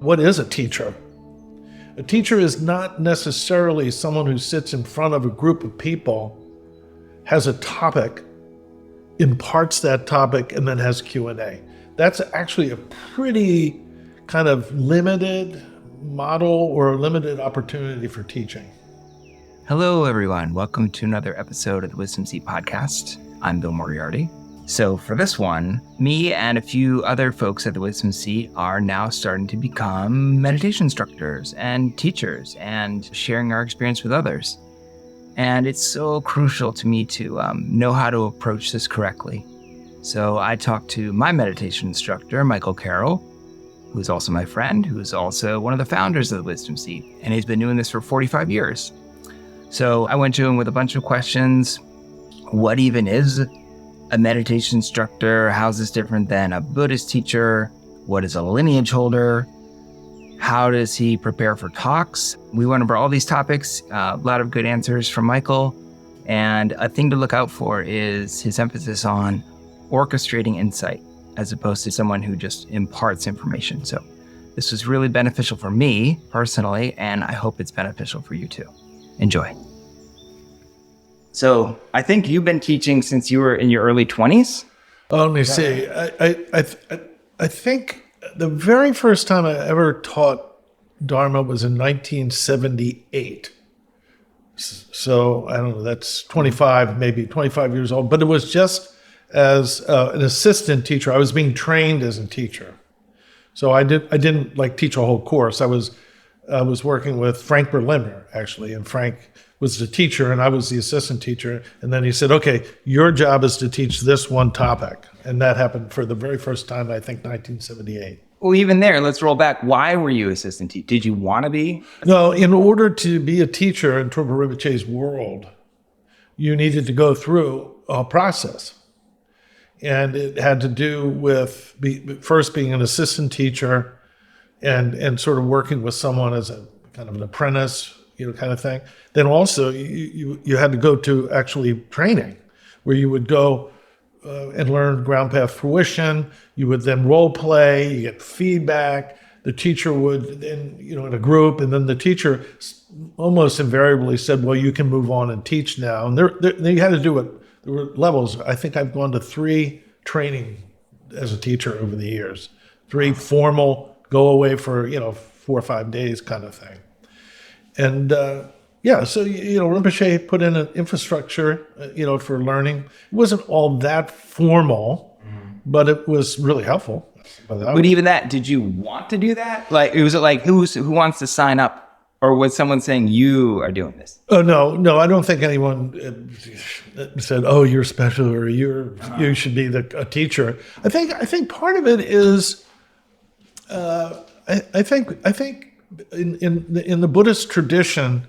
What is a teacher? A teacher is not necessarily someone who sits in front of a group of people, has a topic, imparts that topic, and then has Q&A. That's actually a pretty kind of limited model or limited opportunity for teaching. Hello, everyone. Welcome to another episode of the Wisdom Seat podcast. I'm Bill Moriarty. So for this one, me and a few other folks at the Wisdom Seat are now starting to become meditation instructors and teachers and sharing our experience with others. And it's so crucial to me to know how to approach this correctly. So I talked to my meditation instructor, Michael Carroll, who's also my friend, who's also one of the founders of the Wisdom Seat, and he's been doing this for 45 years. So I went to him with a bunch of questions. What even is a meditation instructor? How's this different than a Buddhist teacher? What is a lineage holder? How does he prepare for talks? We went over all these topics, a lot of good answers from Michael. And a thing to look out for is his emphasis on orchestrating insight, as opposed to someone who just imparts information. So this was really beneficial for me personally, and I hope it's beneficial for you too. Enjoy. So I think you've been teaching since you were in your early 20s? Let me see. I think the very first time I ever taught Dharma was in 1978. So I don't know, that's 25 years old. But it was just as an assistant teacher. I was being trained as a teacher. So I didn't like teach a whole course. I was working with Frank Berliner, actually, and Frank was the teacher and I was the assistant teacher. And then he said, okay, your job is to teach this one topic. And that happened for the very first time, I think, 1978. Well, even there, let's roll back. Why were you assistant teacher? Did you want to be? No, in order to be a teacher in Trungpa Rinpoche's world, you needed to go through a process. And it had to do with first being an assistant teacher and sort of working with someone as a kind of an apprentice, kind of thing. Then also you had to go to actually training where you would go and learn ground path fruition. You would then role play, you get feedback. The teacher would then, in a group, and then the teacher almost invariably said, well, you can move on and teach now. And you had to do it. There were levels. I think I've gone to 3 training as a teacher over the years. 3 formal, go away for, 4 or 5 days kind of thing. And so, Rinpoche put in an infrastructure, for learning. It wasn't all that formal, but it was really helpful. But even that, did you want to do that? Like, was it like, who wants to sign up? Or was someone saying you are doing this? Oh, no, I don't think anyone said, oh, you're special or you should be a teacher. I think part of it is, I think in the Buddhist tradition,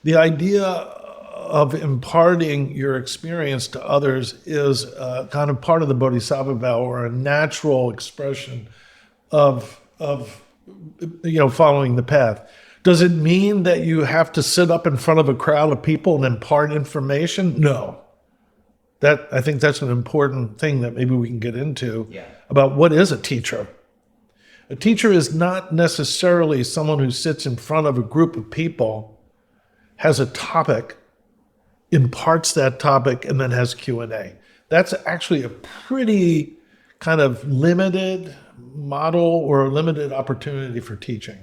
the idea of imparting your experience to others is kind of part of the bodhisattva vow, or a natural expression of following the path. Does it mean that you have to sit up in front of a crowd of people and impart information? No. I think that's an important thing that maybe we can get into about what is a teacher. A teacher is not necessarily someone who sits in front of a group of people, has a topic, imparts that topic, and then has Q&A. That's actually a pretty kind of limited model or limited opportunity for teaching.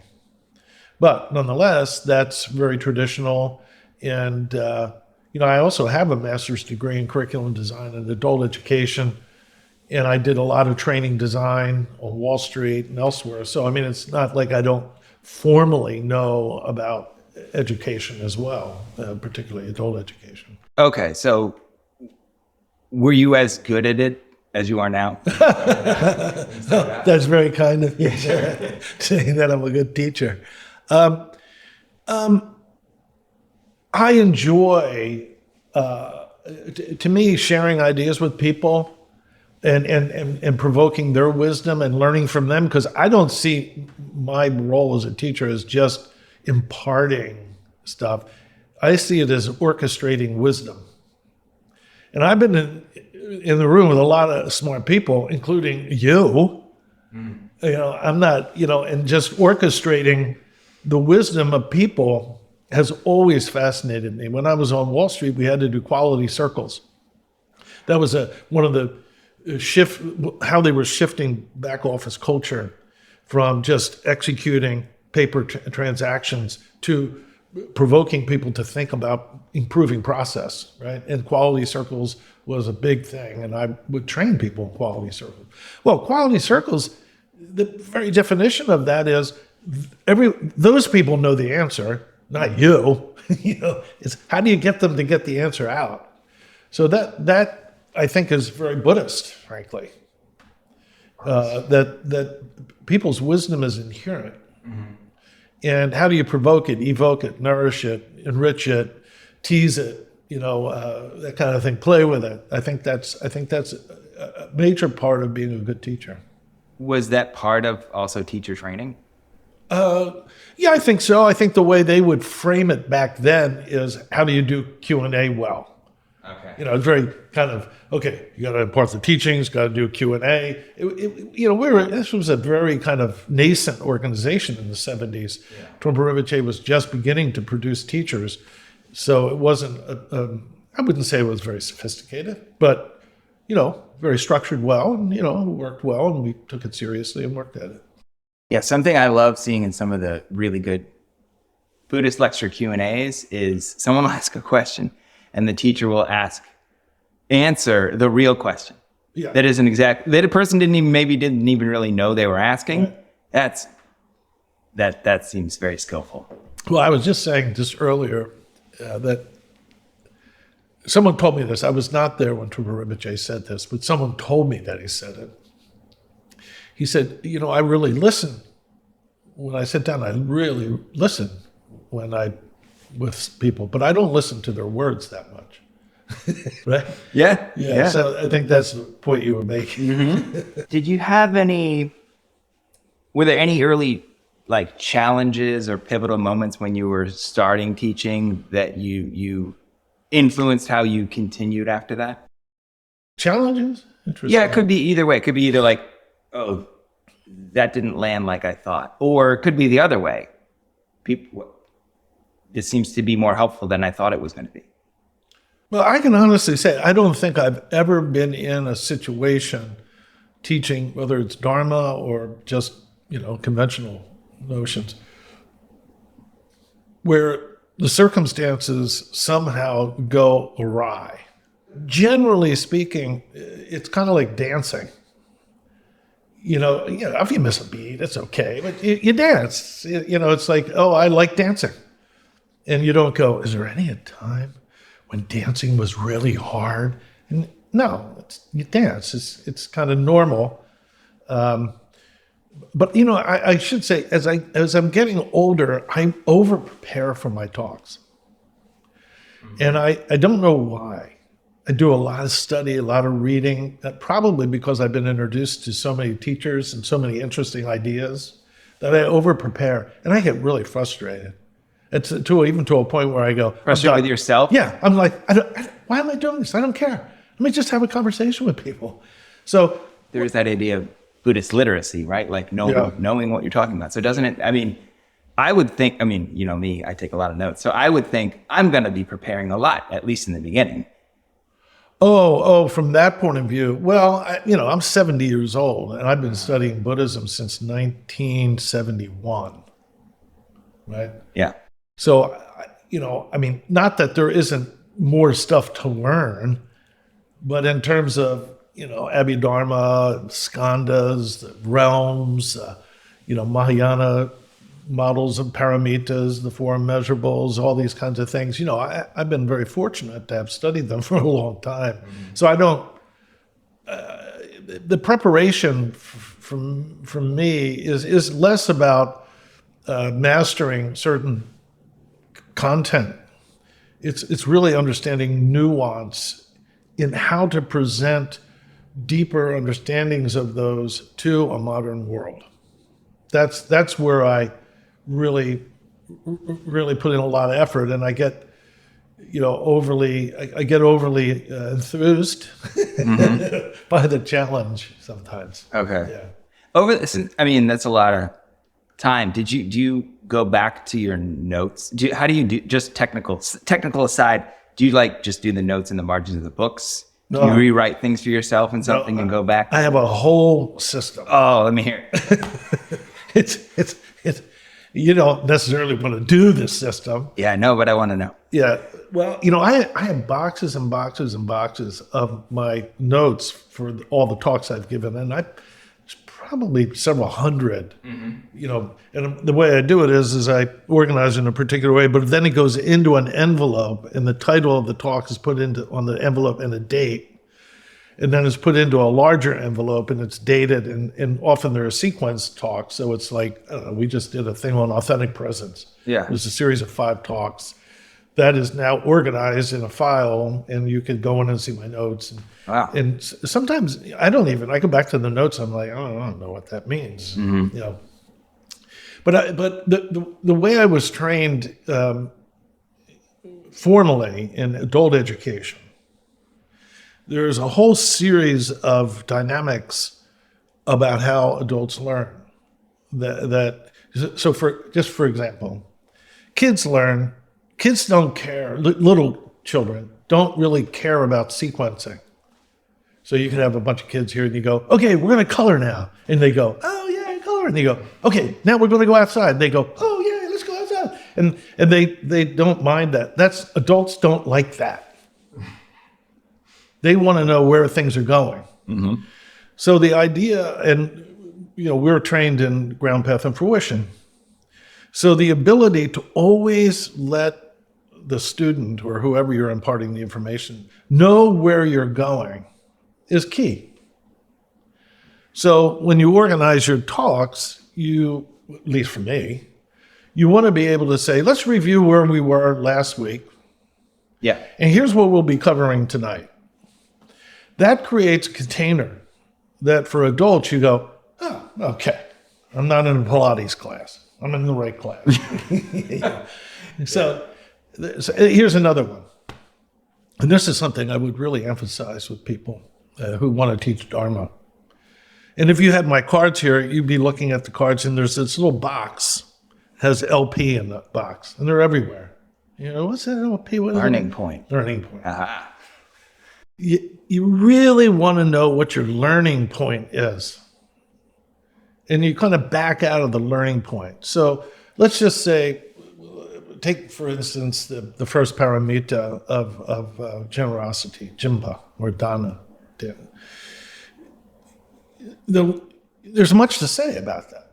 But nonetheless, that's very traditional. And, I also have a master's degree in curriculum design and adult education. And I did a lot of training design on Wall Street and elsewhere. So, it's not like I don't formally know about education as well, particularly adult education. Okay, so were you as good at it as you are now? That's very kind of you saying that I'm a good teacher. I enjoy, to me, sharing ideas with people and provoking their wisdom and learning from them, because I don't see my role as a teacher as just imparting stuff. I see it as orchestrating wisdom. And I've been in the room with a lot of smart people, including you, I'm not, and just orchestrating the wisdom of people has always fascinated me. When I was on Wall Street, we had to do quality circles. That was one of the how they were shifting back office culture from just executing paper transactions to provoking people to think about improving process, right? And quality circles was a big thing, and I would train people in quality circles. Well, quality circles, the very definition of that is those people know the answer, not you. It's how do you get them to get the answer out? So that I think is very Buddhist, frankly. That people's wisdom is inherent. Mm-hmm. And how do you provoke it, evoke it, nourish it, enrich it, tease it, that kind of thing, play with it. I think that's a major part of being a good teacher. Was that part of also teacher training? Yeah, I think so. I think the way they would frame it back then is how do you do Q&A well? Okay. It's very kind of, okay, you got to impart the teachings, got to do Q&A. This was a very kind of nascent organization in the 70s. Yeah. Trungpa Rinpoche was just beginning to produce teachers. So it wasn't, I wouldn't say it was very sophisticated, but, very structured well and, worked well, and we took it seriously and worked at it. Yeah, something I love seeing in some of the really good Buddhist lecture Q&As is someone will ask a question and the teacher will answer the real question. Yeah. That isn't that a person didn't even really know they were asking. Right. That seems very skillful. Well, I was just saying just earlier that someone told me this. I was not there when Trungpa Rinpoche said this, but someone told me that he said it. He said, I really listen. When I sit down, I really listen with people, but I don't listen to their words that much. Right? Yeah. So I think that's the point you were making. Mm-hmm. Did you have were there any early challenges or pivotal moments when you were starting teaching that you influenced how you continued after that? Challenges? Interesting. Yeah, it could be either way. It could be either oh, that didn't land like I thought. Or it could be the other way. This seems to be more helpful than I thought it was going to be. Well, I can honestly say, I don't think I've ever been in a situation teaching, whether it's Dharma or just, conventional notions, where the circumstances somehow go awry. Generally speaking, it's kind of like dancing. If you miss a beat, it's okay, but you dance. It's like, oh, I like dancing. And you don't go, is there any time when dancing was really hard? And no, you dance. It's kind of normal. But I should say, as I'm getting older, I over prepare for my talks, and I don't know why. I do a lot of study, a lot of reading, probably because I've been introduced to so many teachers and so many interesting ideas that I over prepare, and I get really frustrated. It's even to a point where I go, frustrated with yourself? Yeah, I'm like, why am I doing this? I don't care. Let me just have a conversation with people. So there's that idea of Buddhist literacy, right? Knowing what you're talking about. So doesn't it, I would think, me, I take a lot of notes. So I would think I'm going to be preparing a lot, at least in the beginning. Oh, from that point of view, well, I'm 70 years old and I've been studying Buddhism since 1971, right? Yeah. So, not that there isn't more stuff to learn, but in terms of, Abhidharma, skandhas, the realms, Mahayana models of paramitas, the four immeasurables, all these kinds of things. I've been very fortunate to have studied them for a long time. Mm-hmm. So I don't, the preparation from me is less about mastering certain content. It's really understanding nuance in how to present deeper understandings of those to a modern world. That's where I really put in a lot of effort, and I get overly enthused mm-hmm. by the challenge sometimes. Okay. Yeah. Over this, I mean, that's a lot of time. Do you go back to your notes? How do you do, just technical aside, do you like just do the notes in the margins of the books? Do you rewrite things for yourself and something and go back? I have a whole system. Oh, let me hear it. It's you don't necessarily want to do this system. Yeah, no, but I want to know. Yeah. Well, I have boxes and boxes and boxes of my notes for all the talks I've given, and it's probably several hundred. And the way I do it is I organize in a particular way, but then it goes into an envelope, and the title of the talk is put on the envelope and a date. And then it's put into a larger envelope and it's dated, and often there are sequence talks. So it's like, we just did a thing on authentic presence. Yeah. It was a series of 5 talks that is now organized in a file, and you can go in and see my notes. Wow. And sometimes I go back to the notes. I'm like, oh, I don't know what that means. But the way I was trained formally in adult education, there's a whole series of dynamics about how adults learn. So for example, kids learn. Kids don't care. Little children don't really care about sequencing. So you can have a bunch of kids here, and you go, "Okay, we're going to color now," and they go, "Oh yeah, color," and they go, "Okay, now we're going to go outside." And they go, "Oh yeah, let's go outside," and they don't mind that. Adults don't like that. They want to know where things are going. Mm-hmm. So the idea, and we're trained in ground, path, and fruition. So the ability to always let the student or whoever you're imparting the information know where you're going is key. So when you organize your talks, at least for me, you want to be able to say, let's review where we were last week. Yeah. And here's what we'll be covering tonight. That creates a container that for adults you go, oh, okay, I'm not in a Pilates class. I'm in the right class. So here's another one. And this is something I would really emphasize with people who want to teach Dharma. And if you had my cards here, you'd be looking at the cards, and there's this little box, has LP in the box, and they're everywhere. What's that LP? Learning point. Learning point. Uh-huh. You really want to know what your learning point is. And you kind of back out of the learning point. So let's just say, take, for instance, the first paramita of generosity, jimpa, or dana. There's much to say about that.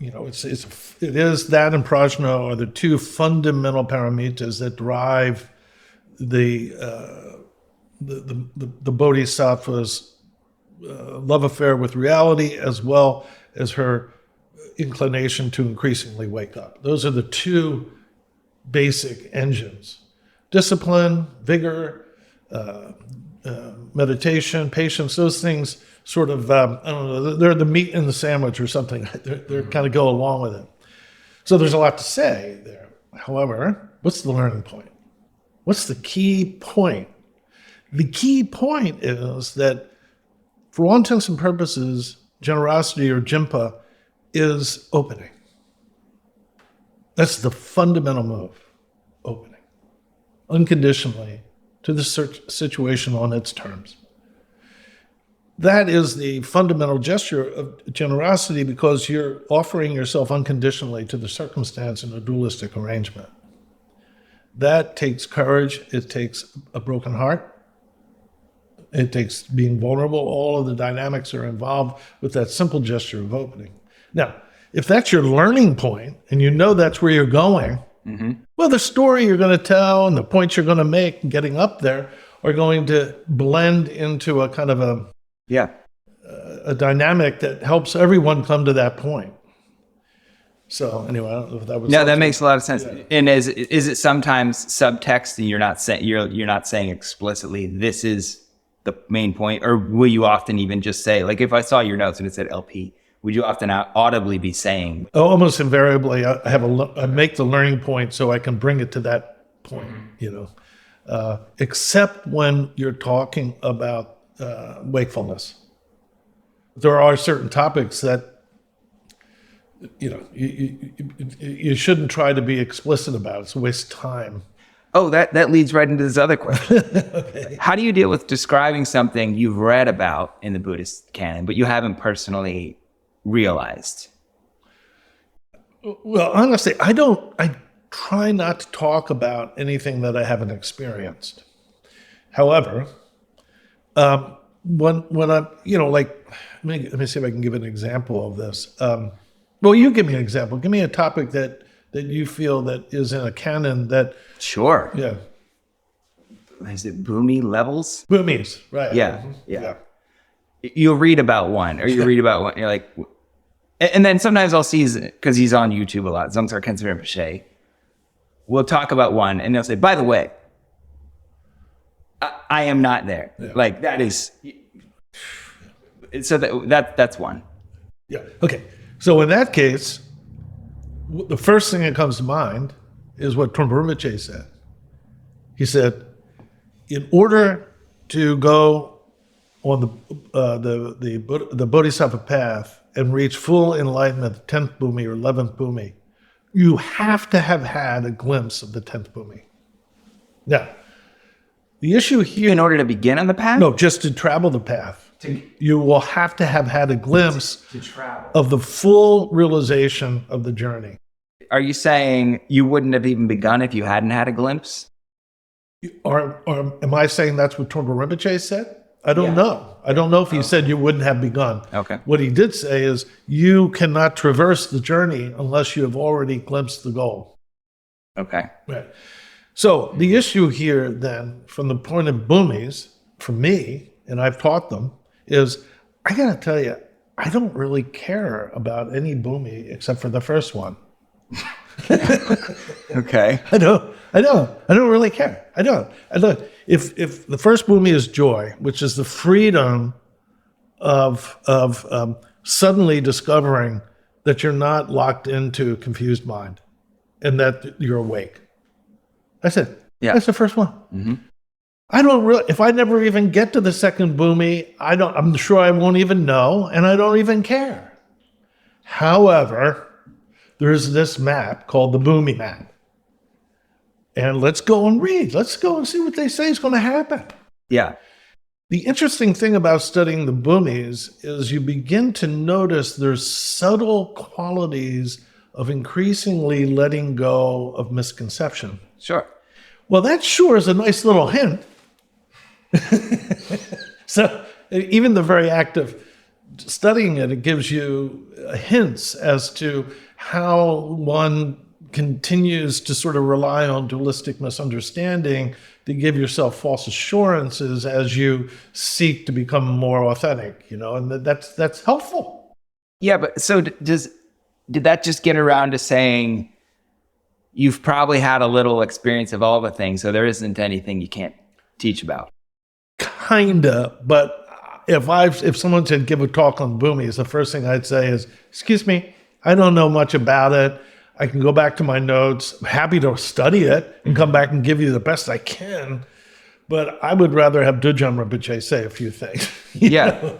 It is that and prajna are the 2 fundamental paramitas that drive the bodhisattva's love affair with reality, as well as her inclination to increasingly wake up. Those are the 2 basic engines. Discipline, vigor, meditation, patience, those things sort of, I don't know, they're the meat in the sandwich or something. They kind of go along with it. So there's a lot to say there. However, what's the learning point? What's the key point? The key point is that, for all intents and purposes, generosity or jimpa is opening. That's the fundamental move, opening, unconditionally to the situation on its terms. That is the fundamental gesture of generosity, because you're offering yourself unconditionally to the circumstance in a dualistic arrangement. That takes courage. It takes a broken heart. It takes being vulnerable. All of the dynamics are involved with that simple gesture of opening. Now, if that's your learning point and you know that's where you're going, well, the story you're going to tell and the points you're going to make getting up there are going to blend into a kind of a dynamic that helps everyone come to that point. So anyway, I don't know if that was... No, that makes a lot of sense. Yeah. And is it sometimes subtext and you're not saying explicitly this is the main point, or will you often even just say, like, if I saw your notes and it said LP, would you often audibly be saying? Oh, almost invariably, I make the learning point so I can bring it to that point. Except when you're talking about wakefulness. there are certain topics that, you shouldn't try to be explicit about. It's a waste of time. Oh, that leads right into this other question. Okay. How do you deal with describing something you've read about in the Buddhist canon, but you haven't personally realized? Well, honestly, I try not to talk about anything that I haven't experienced. However, when I'm, like, let me see if I can give an example of this. Well, you give me an example. Give me a topic that you feel that is in a canon that... Sure. Yeah. Is it Bhumi levels? Bhumis, right. Yeah. You'll read about one, or you read about one, you're like... And then sometimes I'll see, because he's on YouTube a lot, Dzongtsar Khyentse Rinpoche, we'll talk about one, and they'll say, by the way, I am not there. Yeah. Like, that is... So that's one. Yeah. Okay. So in that case, the first thing that comes to mind is what Trungpa Rinpoche said. He said, in order to go on the Bodhisattva path and reach full enlightenment, 10th Bhumi or 11th Bhumi, you have to have had a glimpse of the 10th Bhumi. Now, the issue here... In order to begin on the path? No, just to travel the path. You will have to have had a glimpse of the full realization of the journey. Are you saying you wouldn't have even begun if you hadn't had a glimpse? Or am I saying that's what Trungpa Rinpoche said? I don't know. I don't know if he said you wouldn't have begun. Okay. What he did say is you cannot traverse the journey unless you have already glimpsed the goal. Okay. Right. So the issue here then, from the point of Bhumis, for me, and I've taught them, is I got to tell you, I don't really care about any Bhumi except for the first one. Okay. I don't really care. I don't. If the first Bhumi is joy, which is the freedom of suddenly discovering that you're not locked into a confused mind and that you're awake. That's it. Yeah. That's the first one. Mm-hmm. I don't really, if I never even get to the second Bhumi, I'm sure I won't even know, and I don't even care. However, there's this map called the Bhumi map. And let's go and read. Let's go and see what they say is going to happen. Yeah. The interesting thing about studying the Bhumis is you begin to notice there's subtle qualities of increasingly letting go of misconception. Sure. Well, that sure is a nice little hint. So even the very act of studying it gives you hints as to how one continues to sort of rely on dualistic misunderstanding to give yourself false assurances as you seek to become more authentic, and that's helpful. Yeah, but so did that just get around to saying you've probably had a little experience of all the things, so there isn't anything you can't teach about? Kinda, but if someone said give a talk on Bhumis, the first thing I'd say is, excuse me, I don't know much about it. I can go back to my notes. I'm happy to study it and come back and give you the best I can. But I would rather have Dudjom Rinpoche say a few things. Yeah.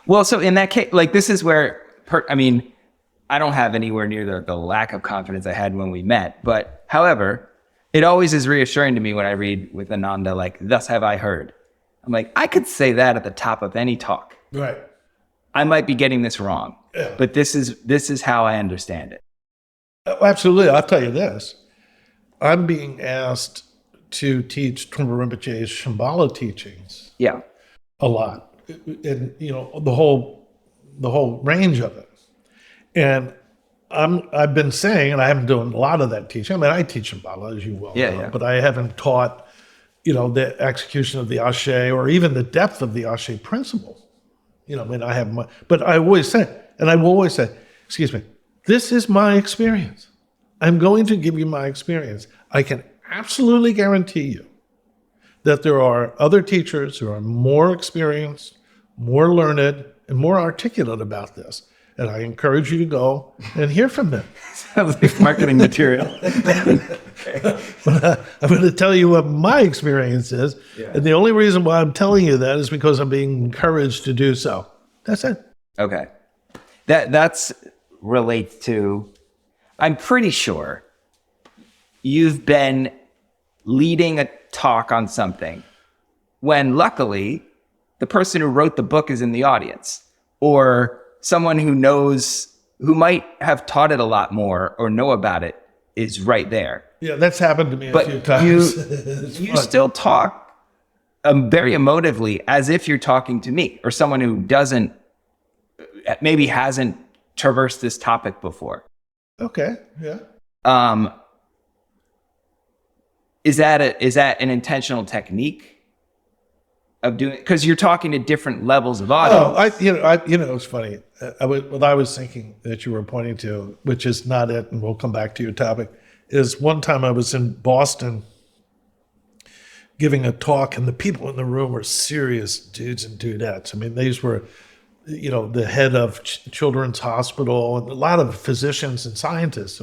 Well, so in that case, like this is where, I don't have anywhere near the lack of confidence I had when we met. But however, it always is reassuring to me when I read with Ananda, like, thus have I heard. I'm like, I could say that at the top of any talk. Right. I might be getting this wrong, but this is how I understand it. Oh, absolutely. I'll tell you this. I'm being asked to teach Trungpa Rinpoche's Shambhala teachings. Yeah. A lot. And, the whole range of it. And I've been saying, and I haven't done a lot of that teaching. I teach Shambhala, as you well know, but I haven't taught, the execution of the Ashe or even the depth of the Ashe principle. I have but I always say, and I will always say, excuse me, this is my experience. I'm going to give you my experience. I can absolutely guarantee you that there are other teachers who are more experienced, more learned, and more articulate about this. And I encourage you to go and hear from them. Sounds like marketing material. But I'm going to tell you what my experience is. Yeah. And the only reason why I'm telling you that is because I'm being encouraged to do so. That's it. Okay. That's relates to, I'm pretty sure you've been leading a talk on something when luckily the person who wrote the book is in the audience, or someone who might have taught it a lot more or know about it is right there. Yeah, that's happened to me a few But times. you still talk very emotively as if you're talking to me or someone who maybe hasn't traversed this topic before. Okay, yeah. Is that an intentional technique of doing? Because you're talking to different levels of audience. It's funny. What I was thinking that you were pointing to, which is not it, and we'll come back to your topic, is one time I was in Boston giving a talk, and the people in the room were serious dudes and dudettes. I mean, these were, the head of Children's Hospital and a lot of physicians and scientists.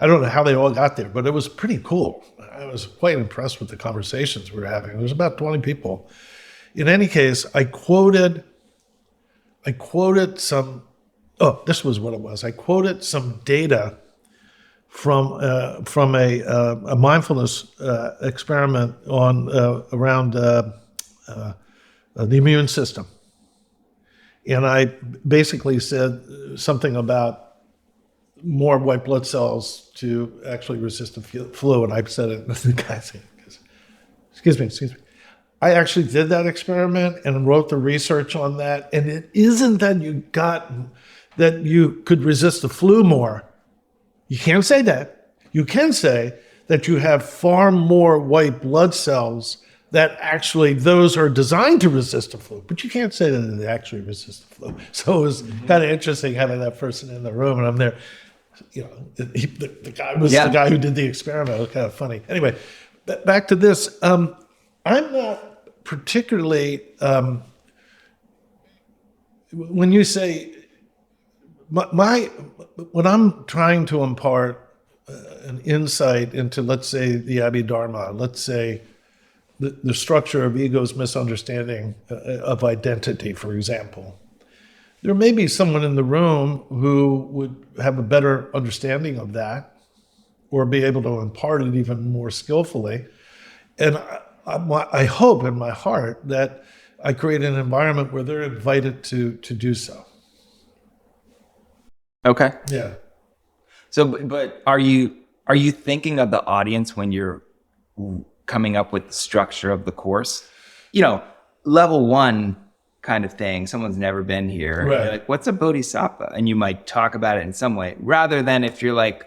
I don't know how they all got there, but it was pretty cool. I was quite impressed with the conversations we were having. There was about 20 people. In any case, I quoted some, this was what it was. I quoted some data from a mindfulness experiment around the immune system. And I basically said something about more white blood cells to actually resist the flu. And I said it, and the guy said, excuse me. I actually did that experiment and wrote the research on that. And it isn't that you could resist the flu more. You can't say that. You can say that you have far more white blood cells that actually those are designed to resist the flu, but you can't say that they actually resist the flu. So it was kind of interesting having that person in the room, and I'm there. The guy was the guy who did the experiment. It was kind of funny. Anyway, back to this. I'm not particularly when you say when I'm trying to impart an insight into, let's say, the Abhidharma, let's say the structure of ego's misunderstanding of identity, for example. There may be someone in the room who would have a better understanding of that or be able to impart it even more skillfully. And I hope in my heart that I create an environment where they're invited to do so. Okay. Yeah. So, but are you thinking of the audience when you're coming up with the structure of the course? Level one kind of thing. Someone's never been here. Right. You're like, what's a bodhisattva? And you might talk about it in some way, rather than if you're like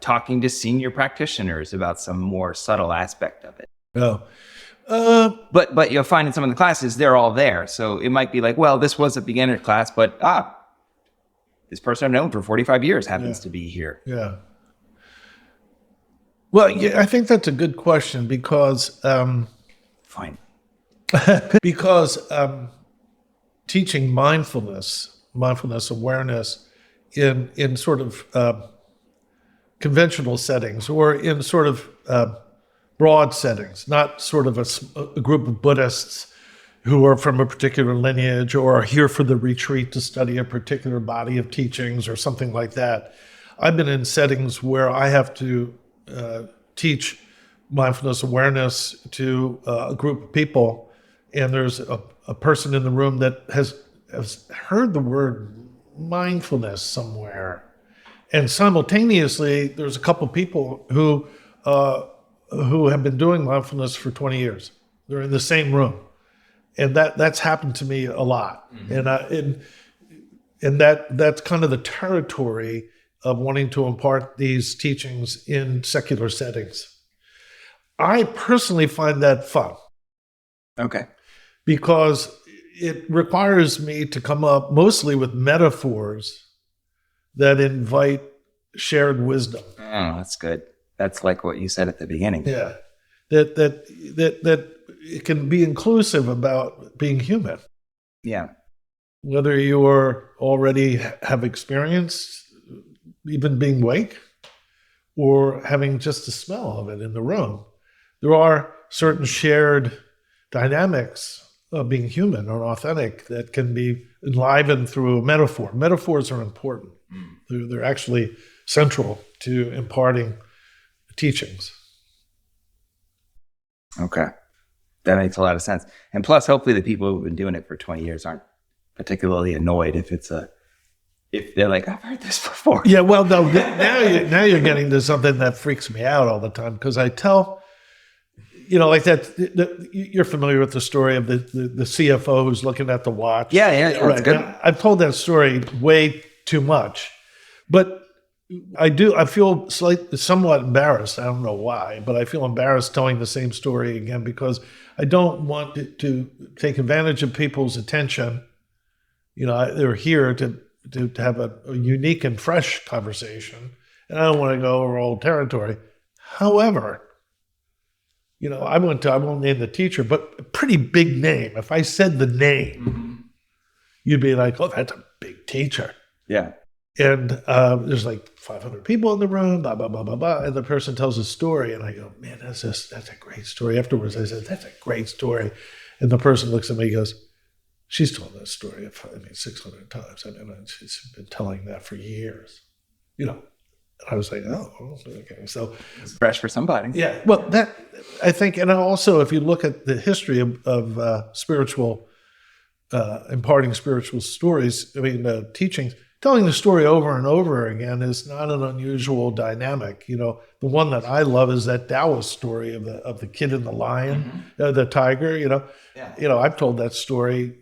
talking to senior practitioners about some more subtle aspect of it. Oh. But you'll find in some of the classes, they're all there. So it might be like, well, this was a beginner class, but this person I've known for 45 years happens to be here. Yeah. Well, yeah, I think that's a good question because Fine. because teaching mindfulness awareness in sort of conventional settings or in sort of broad settings, not sort of a group of Buddhists who are from a particular lineage or are here for the retreat to study a particular body of teachings or something like that. I've been in settings where I have to teach mindfulness awareness to a group of people, and there's a person in the room that has heard the word mindfulness somewhere. And simultaneously, there's a couple people who have been doing mindfulness for 20 years. They're in the same room. And that's happened to me a lot. Mm-hmm. And that's kind of the territory of wanting to impart these teachings in secular settings. I personally find that fun. Okay. Because it requires me to come up mostly with metaphors that invite shared wisdom. Oh, that's good. That's like what you said at the beginning. Yeah. That it can be inclusive about being human. Yeah. Whether you already have experienced even being awake or having just the smell of it in the room, there are certain shared dynamics being human or authentic that can be enlivened through a metaphor. Metaphors are important. They're actually central to imparting teachings. Okay. That makes a lot of sense. And plus, hopefully the people who've been doing it for 20 years aren't particularly annoyed if they're like, I've heard this before. Yeah, well, no, now you're getting to something that freaks me out all the time, because I tell, like that, you're familiar with the story of the CFO who's looking at the watch. Yeah, right. That's good. I've told that story way too much, but I feel somewhat embarrassed. I don't know why, but I feel embarrassed telling the same story again, because I don't want to take advantage of people's attention. They're here to have a unique and fresh conversation, and I don't want to go over old territory. However, I won't name the teacher, but a pretty big name. If I said the name, you'd be like, oh, that's a big teacher. Yeah. And there's like 500 people in the room, blah, blah, blah, blah, blah. And the person tells a story, and I go, man, that's a great story. Afterwards, I said, that's a great story. And the person looks at me and goes, she's told that story 600 times. She's been telling that for years. And I was like, oh, okay. So it's fresh for somebody. Yeah. Well, that, I think, and also if you look at the history of spiritual, imparting spiritual stories, teachings, telling the story over and over again is not an unusual dynamic. The one that I love is that Taoist story of the kid and the lion, the tiger. I've told that story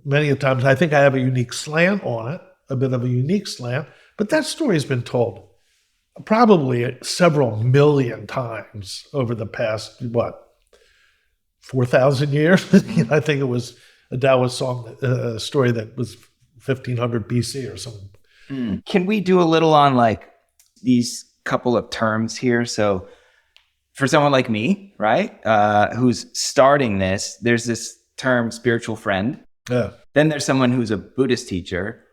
many a times. I think I have a unique slant on it, a bit of a unique slant, but that story has been told probably several million times over the past 4,000 years. I think it was a Taoist story that was 1500 BC or something. Can we do a little on these couple of terms here? So for someone like me, right, who's starting this, there's this term spiritual friend. Yeah. Then there's someone who's a Buddhist teacher.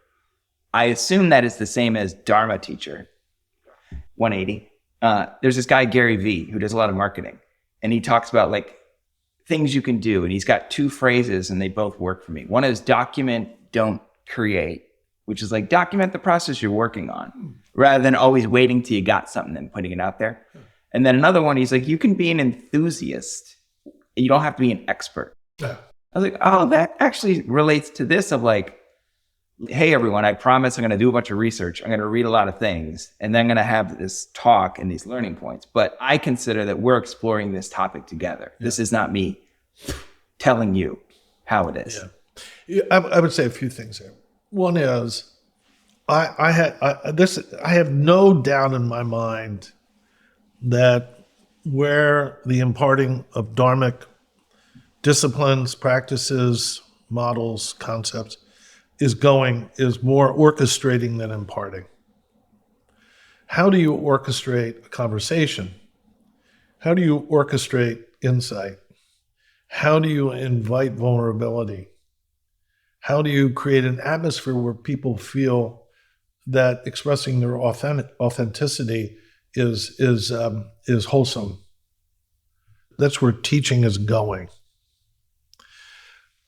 I assume that is the same as Dharma teacher, 180. There's this guy, Gary V, who does a lot of marketing, and he talks about things you can do. And he's got two phrases, and they both work for me. One is document, don't create, which is document the process you're working on rather than always waiting till you got something and putting it out there. And then another one, he's like, you can be an enthusiast. You don't have to be an expert. Yeah. I was like, oh, that actually relates to this of hey, everyone, I promise I'm going to do a bunch of research. I'm going to read a lot of things, and then I'm going to have this talk and these learning points. But I consider that we're exploring this topic together. Yeah. This is not me telling you how it is. Yeah. I would say a few things there. One is, I have no doubt in my mind that where the imparting of dharmic disciplines, practices, models, concepts is going is more orchestrating than imparting. How do you orchestrate a conversation? How do you orchestrate insight? How do you invite vulnerability? How do you create an atmosphere where people feel that expressing their authenticity is wholesome? That's where teaching is going.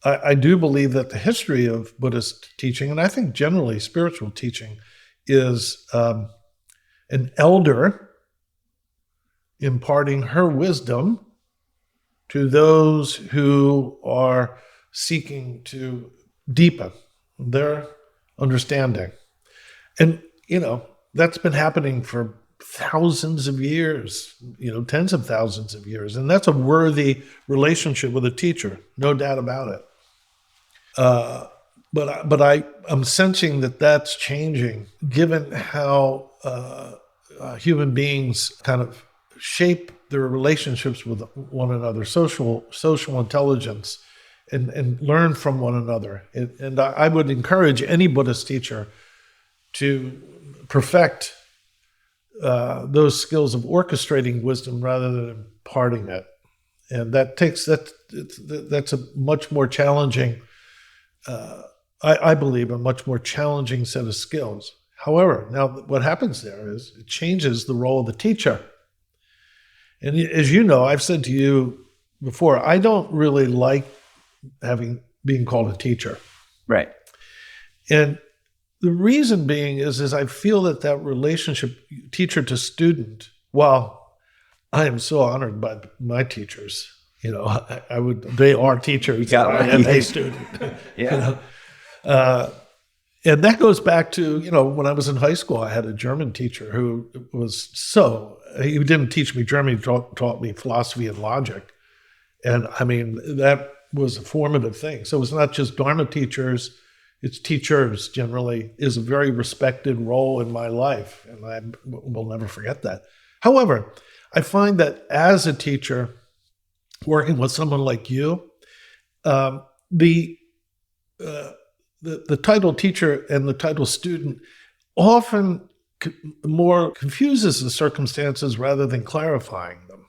I do believe that the history of Buddhist teaching, and I think generally spiritual teaching, is an elder imparting her wisdom to those who are seeking to deepen their understanding. And, that's been happening for thousands of years, tens of thousands of years. And that's a worthy relationship with a teacher, no doubt about it. But I'm sensing that that's changing, given how human beings kind of shape their relationships with one another, social intelligence, and learn from one another. And I would encourage any Buddhist teacher to perfect those skills of orchestrating wisdom rather than imparting it. And that's a much more challenging, I believe, a much more challenging set of skills. However, now what happens there is it changes the role of the teacher. And as you know, I've said to you before, I don't really like being called a teacher. Right. And the reason being is I feel that relationship, teacher to student, while I am so honored by my teachers, they are teachers. I am a student. Yeah. And that goes back to, when I was in high school, I had a German teacher who he didn't teach me German, he taught me philosophy and logic. And I mean, that was a formative thing. So it's not just Dharma teachers, it's teachers generally is a very respected role in my life. And I will never forget that. However, I find that as a teacher, working with someone like you, the title teacher and the title student often more confuses the circumstances rather than clarifying them.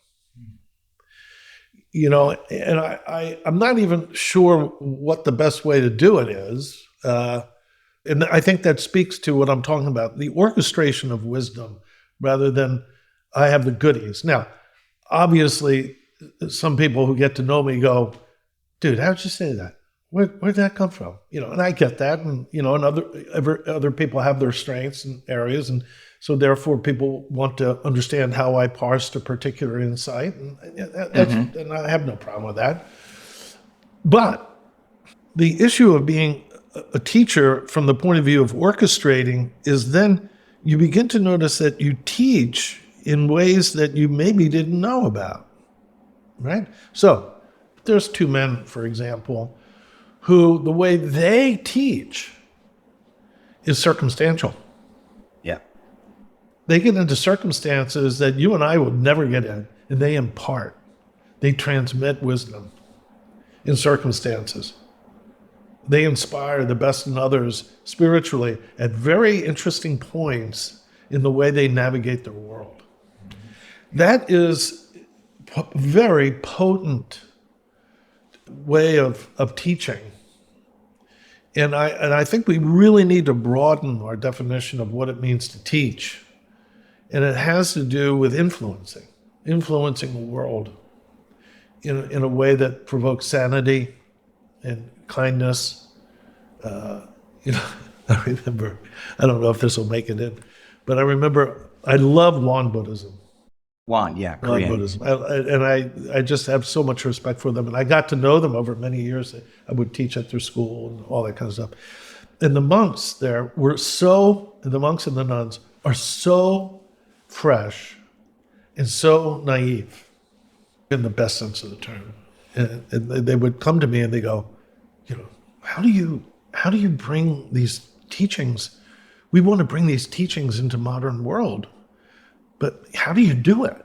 And I'm not even sure what the best way to do it is. And I think that speaks to what I'm talking about, the orchestration of wisdom rather than I have the goodies. Now, obviously, some people who get to know me go, dude, how'd you say that? Where'd that come from? And I get that. And, and other people have their strengths and areas. And so therefore people want to understand how I parsed a particular insight. And I have no problem with that. But the issue of being a teacher from the point of view of orchestrating is then you begin to notice that you teach in ways that you maybe didn't know about, right? So there's two men, for example, who the way they teach is circumstantial. Yeah. They get into circumstances that you and I would never get in, and they impart. They transmit wisdom in circumstances. They inspire the best in others spiritually at very interesting points in the way they navigate their world. That is a very potent way of teaching. And I think we really need to broaden our definition of what it means to teach. And it has to do with influencing the world in a way that provokes sanity and kindness. I remember, I don't know if this will make it in, but I remember I love Won Buddhism. Won, yeah, Won Korean. Buddhism. I just have so much respect for them. And I got to know them over many years. I would teach at their school and all that kind of stuff. And the monks there the monks and the nuns are so fresh and so naive in the best sense of the term. And they would come to me and they go, how do you bring these teachings? We want to bring these teachings into modern world, but how do you do it?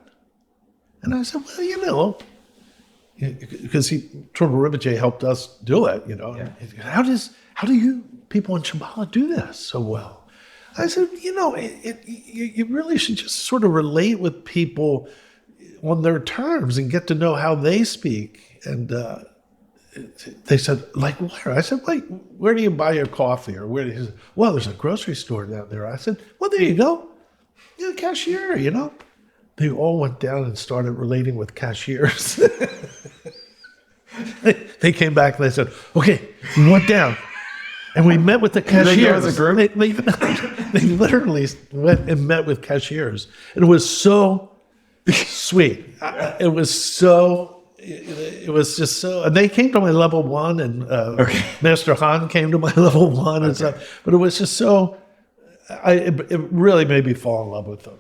And I said, well, because Trungpa Rinpoche helped us do it, Yeah. How do you people in Shambhala do this so well? I said, you really should just sort of relate with people on their terms and get to know how they speak. And they said, like where? I said, wait, where do you buy your coffee? Or where? He said, well, there's a grocery store down there. I said, well, there you go. You're a cashier, They all went down and started relating with cashiers. They came back and they said, okay, we went down. And we met with the cashiers. As a group? They literally went and met with cashiers. And it was so sweet. It was just so, and they came to my level 1 and Master Han came to my level 1 and stuff. But it was just so, it really made me fall in love with them,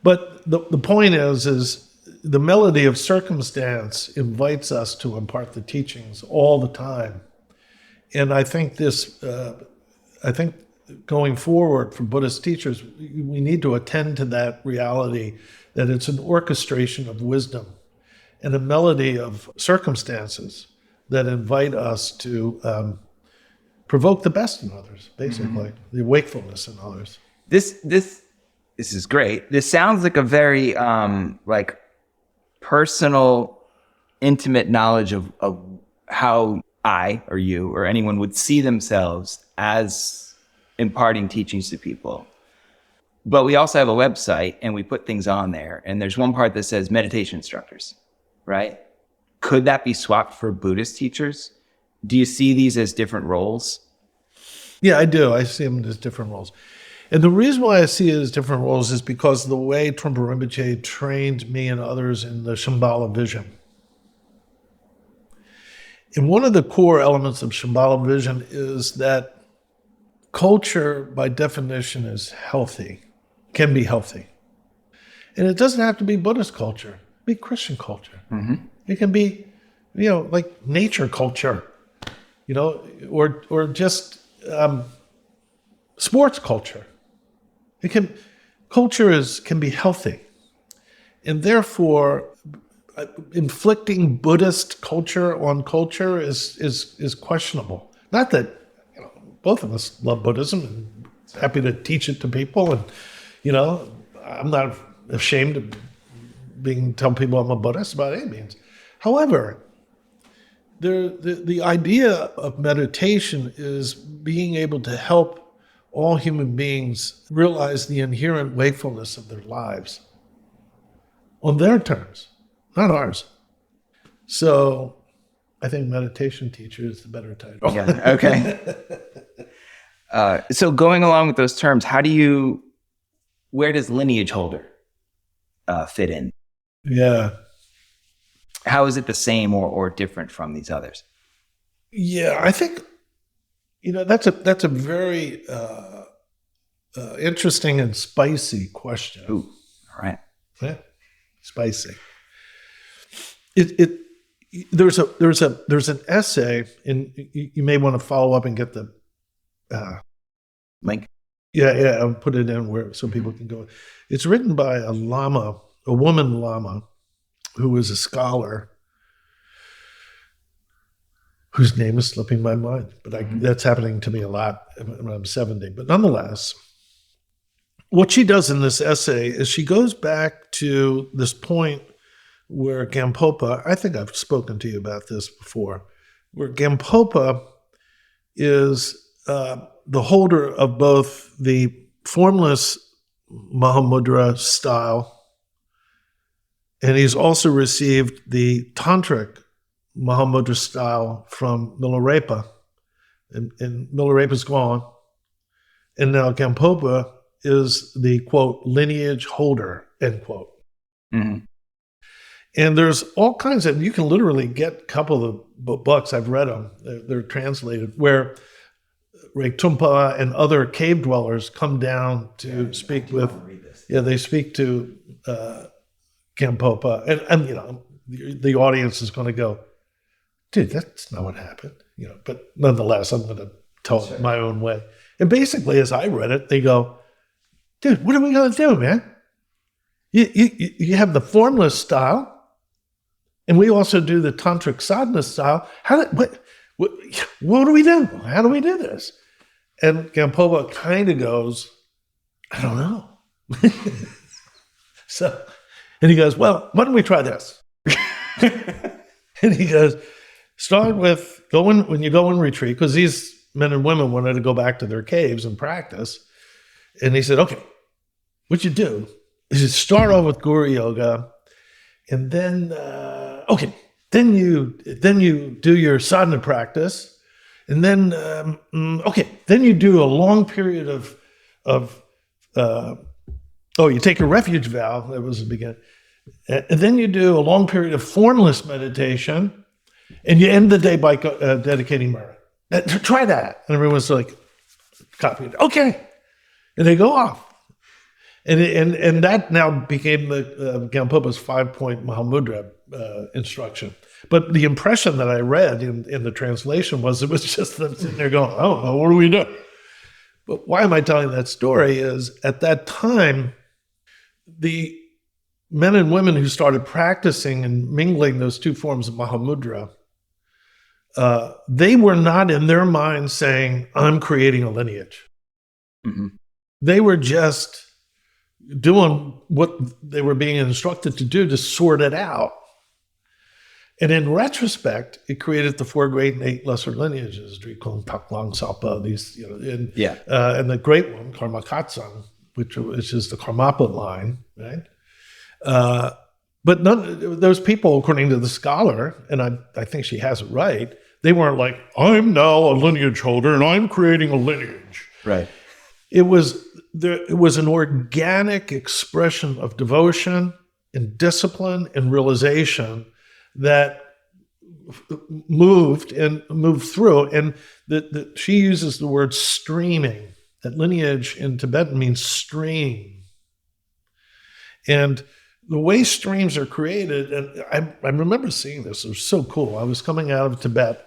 But the point is the melody of circumstance invites us to impart the teachings all the time. And I think going forward for Buddhist teachers, we need to attend to that reality that it's an orchestration of wisdom and a melody of circumstances that invite us to provoke the best in others, basically, the wakefulness in others. This is great. This sounds like a very personal, intimate knowledge of how I or you or anyone would see themselves as imparting teachings to people. But we also have a website and we put things on there. And there's one part that says meditation instructors, right? Could that be swapped for Buddhist teachers? Do you see these as different roles? Yeah, I do. I see them as different roles. And the reason why I see it as different roles is because of the way Trungpa Rinpoche trained me and others in the Shambhala vision. And one of the core elements of Shambhala vision is that culture, by definition, is healthy, can be healthy. And it doesn't have to be Buddhist culture. It can be Christian culture. It can be, like nature culture, or just sports culture. Culture can be healthy. And therefore, inflicting Buddhist culture on culture is questionable. Not that both of us love Buddhism and happy to teach it to people, and I'm not ashamed of tell people I'm a Buddhist by any means. However, the idea of meditation is being able to help all human beings realize the inherent wakefulness of their lives on their terms, not ours. So I think meditation teacher is the better title. Yeah, okay. So going along with those terms, where does lineage holder fit in? Yeah. How is it the same or different from these others? Yeah, I think, that's a very interesting and spicy question. Ooh, all right. Yeah, spicy. There's an essay, and you may want to follow up and get the Link. Yeah, I'll put it in so people can go. It's written by a woman lama, who was a scholar, whose name is slipping my mind, but that's happening to me a lot when I'm 70. But nonetheless, what she does in this essay is she goes back to this point where Gampopa, I think I've spoken to you about this before, where Gampopa is the holder of both the formless Mahamudra style, and he's also received the tantric Mahamudra style from Milarepa. And Milarepa's gone. And now Gampopa is the, quote, lineage holder, end quote. Mm-hmm. And there's all kinds of, you can literally get a couple of books, I've read them, they're translated, where Tumpa and other cave dwellers come down to speak with, they speak to Gampopa. And the audience is going to go, dude, that's not what happened. But nonetheless, I'm going to tell it my own way. And basically, as I read it, they go, dude, what are we going to do, man? You have the formless style, and we also do the tantric sadhana style. What do we do? How do we do this? And Gampopa kind of goes, I don't know. And he goes, well, why don't we try this? And he goes, start with when you go in retreat, because these men and women wanted to go back to their caves and practice. And he said, okay, what you do is you start off with Guru Yoga, and then, then you do your sadhana practice, and then, then you do a long period of you take a refuge vow, that was the beginning, and then you do a long period of formless meditation, and you end the day by dedicating Mara. Try that. And everyone's like, copying it. Okay. And they go off. And that now became the Gampopa's 5-point Mahamudra instruction. But the impression that I read in the translation was it was just them sitting there going, oh, what do we do? But why am I telling that story is at that time, the men and women who started practicing and mingling those two forms of Mahamudra, they were not in their mind saying, I'm creating a lineage. Mm-hmm. They were just doing what they were being instructed to do to sort it out. And in retrospect, it created the 4 great and 8 lesser lineages, Drikung, Taklang, Sapa, these, and the great one, Karma Katsang, which is the Karmapa line, right? But those people, according to the scholar, and I think she has it right, they weren't like, I'm now a lineage holder and I'm creating a lineage. Right. It was an organic expression of devotion and discipline and realization that moved through. And she uses the word streaming. That lineage in Tibetan means stream. And the way streams are created, and I remember seeing this, it was so cool. I was coming out of Tibet,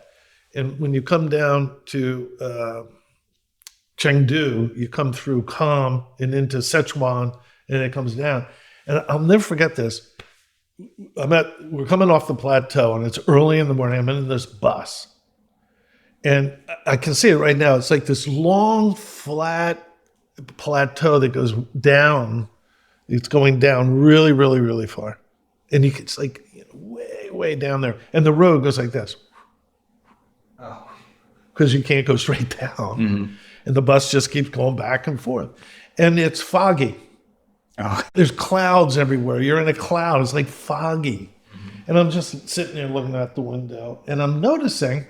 and when you come down to Chengdu, you come through Kham and into Sichuan, and it comes down. And I'll never forget this. We're coming off the plateau, and it's early in the morning. I'm in this bus, and I can see it right now. It's like this long, flat plateau that goes down. It's going down really, really, really far. And it's like way, way down there. And the road goes like this. Because you can't go straight down. Mm-hmm. And the bus just keeps going back and forth. And it's foggy. Oh. There's clouds everywhere. You're in a cloud. It's like foggy. Mm-hmm. And I'm just sitting there looking out the window. And I'm noticing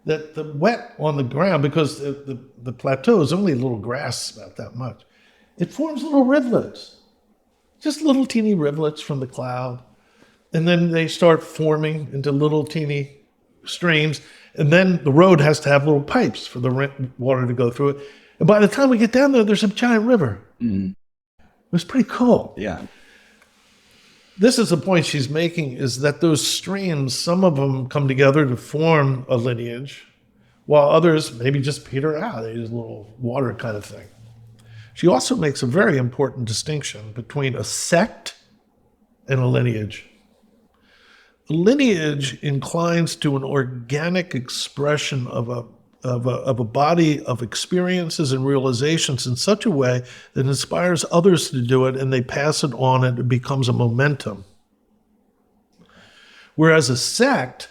that the wet on the ground, because the plateau is only a little grass, about that much, it forms little rivulets. Just little teeny rivulets from the cloud. And then they start forming into little teeny streams. And then the road has to have little pipes for the water to go through it. And by the time we get down there, there's a giant river. Mm-hmm. It was pretty cool. Yeah. This is the point she's making, is that those streams, some of them come together to form a lineage, while others maybe just peter out. They use a little water kind of thing. She also makes a very important distinction between a sect and a lineage. A lineage inclines to an organic expression of a body of experiences and realizations in such a way that inspires others to do it, and they pass it on, and it becomes a momentum. Whereas a sect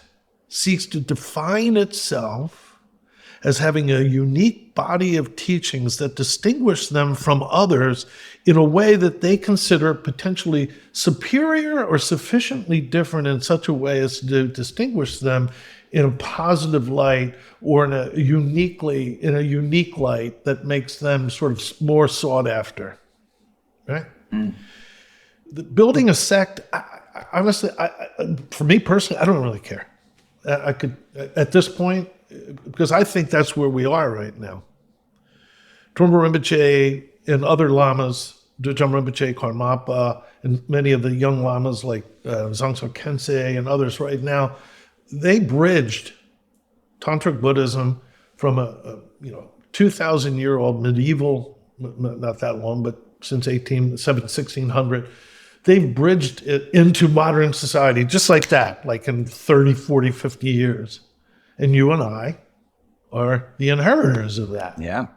seeks to define itself as having a unique body of teachings that distinguish them from others in a way that they consider potentially superior or sufficiently different in such a way as to distinguish them in a positive light, or in a unique light that makes them sort of more sought after, right? Mm. Building a sect, honestly, for me personally, I don't really care. I could, at this point, because I think that's where we are right now. Trungpa Rinpoche and other lamas, Dudjom Rinpoche, Karmapa, and many of the young lamas like Zangso Kensei and others right now, they bridged Tantric Buddhism from a 2,000-year-old medieval, not that long, but since 1600, they've bridged it into modern society just like that, like in 30, 40, 50 years. And you and I are the inheritors of that. Yeah.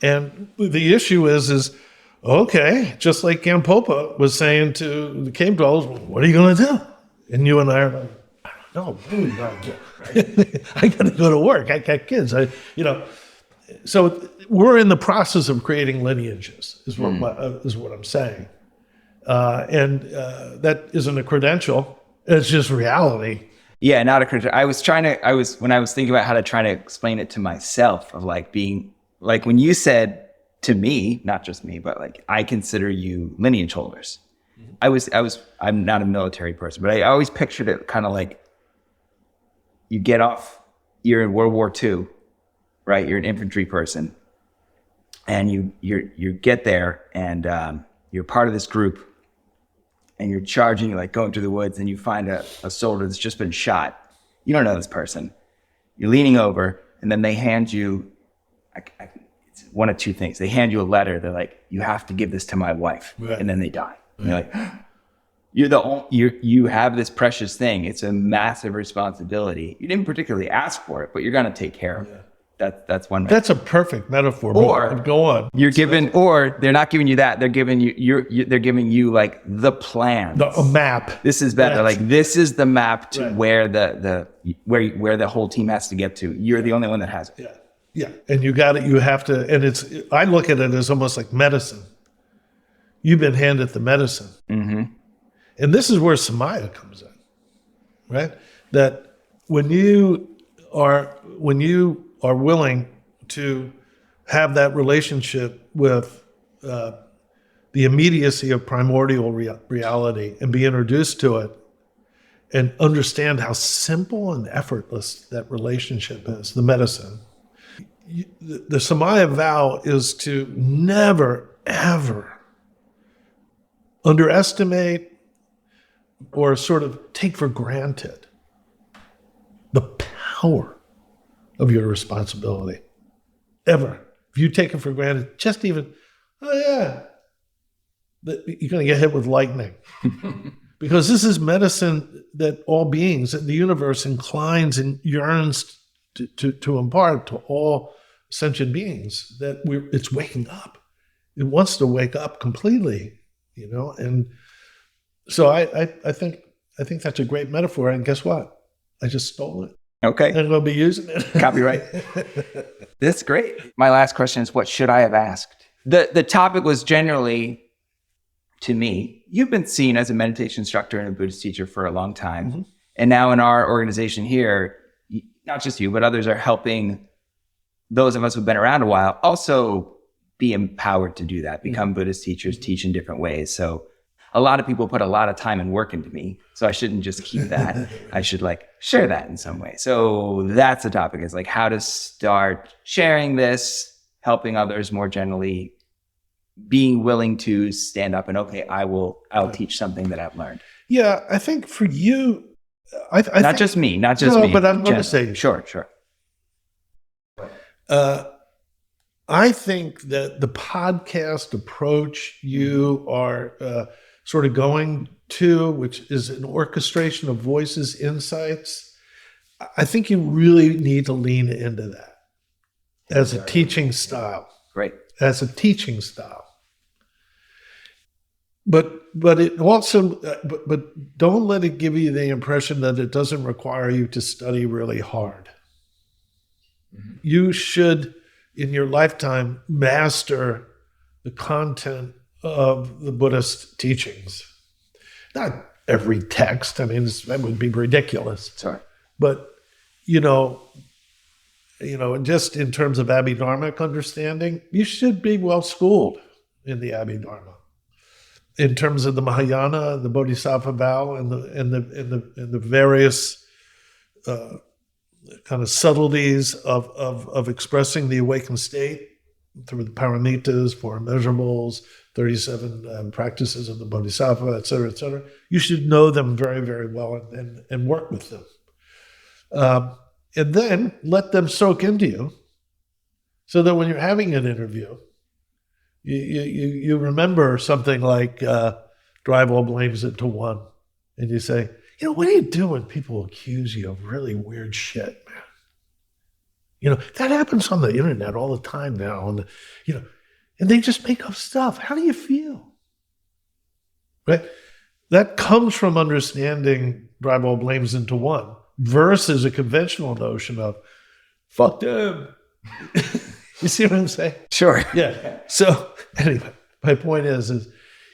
And the issue is okay, just like Gampopa was saying to the cave dwellers, what are you going to do? And you and I are like, I don't know. What are we going to do? I got to go to work. I got kids. So we're in the process of creating lineages, is what I'm saying. And that isn't a credential. It's just reality. Yeah, not a credential. When I was thinking about how to try to explain it to myself, of like being, like when you said to me, not just me, but like, I consider you lineage holders. Mm-hmm. I'm not a military person, but I always pictured it kind of like, you get off, you're in World War II, right? You're an infantry person, and you get there, and you're part of this group, and you're charging, like going through the woods, and you find a soldier that's just been shot. You don't know this person. You're leaning over, and then they hand you, it's one of two things. They hand you a letter. They're like, you have to give this to my wife. Right. And then they die. Right. You're like, you have this precious thing. It's a massive responsibility. You didn't particularly ask for it, but you're going to take care of it. That's one. That's a perfect metaphor. Or go on. You're given, or they're not giving you that. They're giving you. They're giving you like the plan, a map. This is better. Right. Like this is the map to where where the whole team has to get to. You're the only one that has it. Yeah. And you got it. You have to. And I look at it as almost like medicine. You've been handed the medicine, And this is where Somaya comes in, right? That when you are willing to have that relationship with the immediacy of primordial reality and be introduced to it and understand how simple and effortless that relationship is, the medicine. The Somaya vow is to never, ever underestimate or sort of take for granted the power of your responsibility. Ever. If you take it for granted, just even, oh yeah, you're going to get hit with lightning. Because this is medicine that all beings in the universe inclines and yearns to impart to all sentient beings, that it's waking up. It wants to wake up completely, and so I think that's a great metaphor. And guess what? I just stole it. Okay. And we'll be using it. Copyright. That's great. My last question is, what should I have asked? The topic was generally, to me, you've been seen as a meditation instructor and a Buddhist teacher for a long time. Mm-hmm. And now in our organization here, not just you, but others are helping those of us who've been around a while also be empowered to do that, become Buddhist teachers, teach in different ways. So a lot of people put a lot of time and work into me. So I shouldn't just keep that. I should share that in some way. So that's the topic, is how to start sharing this, helping others more generally, being willing to stand up and, okay, I'll teach something that I've learned. Yeah, I think for you, not just me. But I'm going to say, sure. I think that the podcast approach you are sort of going to, which is an orchestration of voices, insights, I think you really need to lean into that as a teaching style. Great. As a teaching style. But it also, but don't let it give you the impression that it doesn't require you to study really hard. Mm-hmm. You should, in your lifetime, master the content of the Buddhist teachings. Not every text. I mean, that would be ridiculous. Sorry. But, just in terms of Abhidharmic understanding, you should be well schooled in the Abhidharma. In terms of the Mahayana, the Bodhisattva vow, and the various kind of subtleties of expressing the awakened state through the paramitas, four immeasurables, 37 practices of the Bodhisattva, et cetera, you should know them very, very well and work with them. And then let them soak into you so that when you're having an interview, you remember something like drive all blames into one. And you say, what do you do when people accuse you of really weird shit, man? That happens on the internet all the time now. And, and they just make up stuff. How do you feel? Right? That comes from understanding drive all blames into one versus a conventional notion of fuck them. You see what I'm saying? Sure. Yeah. So anyway, my point is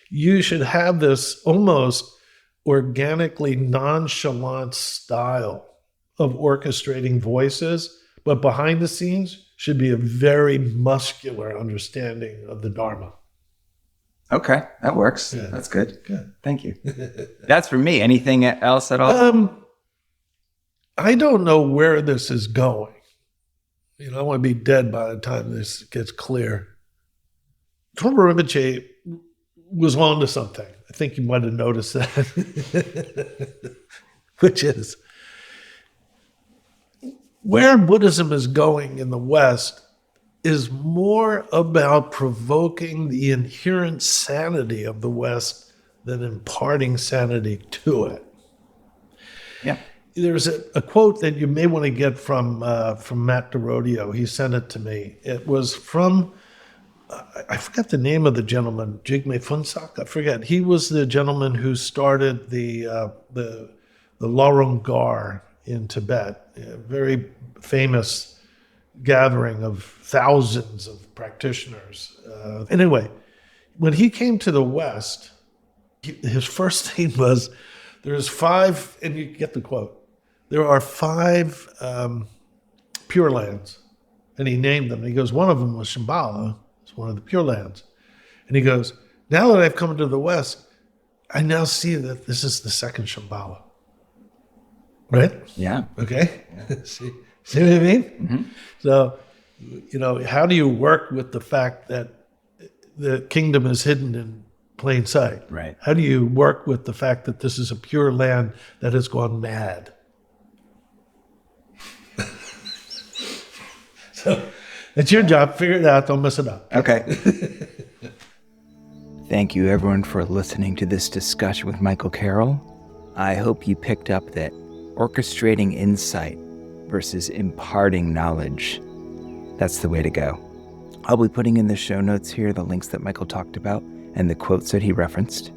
you should have this almost organically nonchalant style of orchestrating voices, but behind the scenes should be a very muscular understanding of the Dharma. Okay, that works. Yeah. That's good. Good. Thank you. That's for me. Anything else at all? I don't know where this is going. I want to be dead by the time this gets clear. Trungpa Rinpoche was on to something. I think you might have noticed that. Which is, where Buddhism is going in the West is more about provoking the inherent sanity of the West than imparting sanity to it. Yeah. There's a quote that you may want to get from Matt DeRodio. He sent it to me. It was from, I forgot the name of the gentleman, Jigme Phunsak, I forget. He was the gentleman who started the Lorong Gar in Tibet, a very famous gathering of thousands of practitioners. Anyway, when he came to the West, His first thing was, there's 5, and you get the quote, there are 5 Pure Lands. And he named them. He goes, one of them was Shambhala. It's one of the Pure Lands. And he goes, now that I've come to the West, I now see that this is the second Shambhala. Right? Yeah. Okay? See what I mean? Mm-hmm. So, how do you work with the fact that the kingdom is hidden in plain sight? Right. How do you work with the fact that this is a pure land that has gone mad? So it's your job. Figure it out. Don't mess it up. Okay. Thank you, everyone, for listening to this discussion with Michael Carroll. I hope you picked up that orchestrating insight versus imparting knowledge, that's the way to go. I'll be putting in the show notes here the links that Michael talked about and the quotes that he referenced.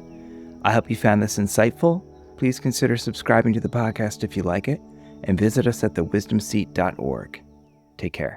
I hope you found this insightful. Please consider subscribing to the podcast if you like it, and visit us at thewisdomseat.org. Take care.